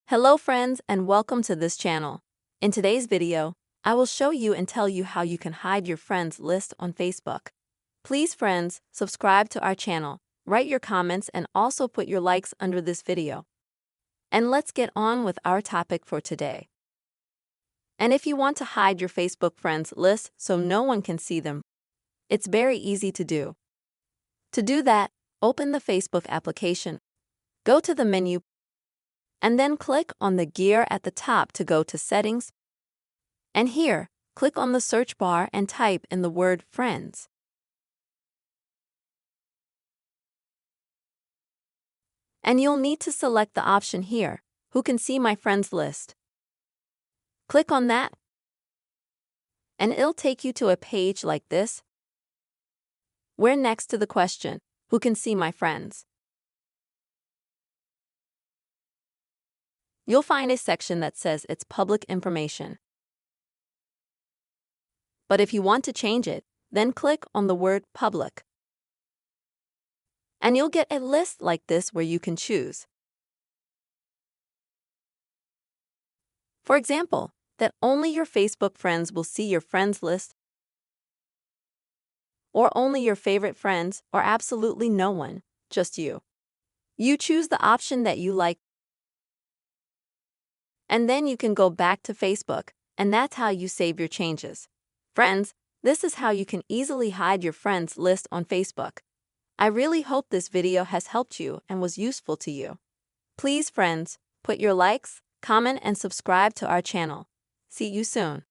Hello friends and welcome to this channel. In today's video, I will show you and tell you how you can hide your friends list on Facebook. Please friends, subscribe to our channel, write your comments and also put your likes under this video. And let's get on with our topic for today. And if you want to hide your Facebook friends list so no one can see them, it's very easy to do. To do that, open the Facebook application, go to the menu, and then click on the gear at the top to go to Settings. And here, click on the search bar and type in the word Friends. And you'll need to select the option here, Who can see my friends list. Click on that, and it'll take you to a page like this, where next to the question, Who can see my friends? You'll find a section that says it's public information. But if you want to change it, then click on the word Public. And you'll get a list like this where you can choose. For example, that only your Facebook friends will see your friends list, or only your favorite friends, or absolutely no one, just you. You choose the option that you like, and then you can go back to Facebook, and that's how you save your changes. Friends, this is how you can easily hide your friends list on Facebook. I really hope this video has helped you and was useful to you. Please friends, put your likes, comment and subscribe to our channel. See you soon.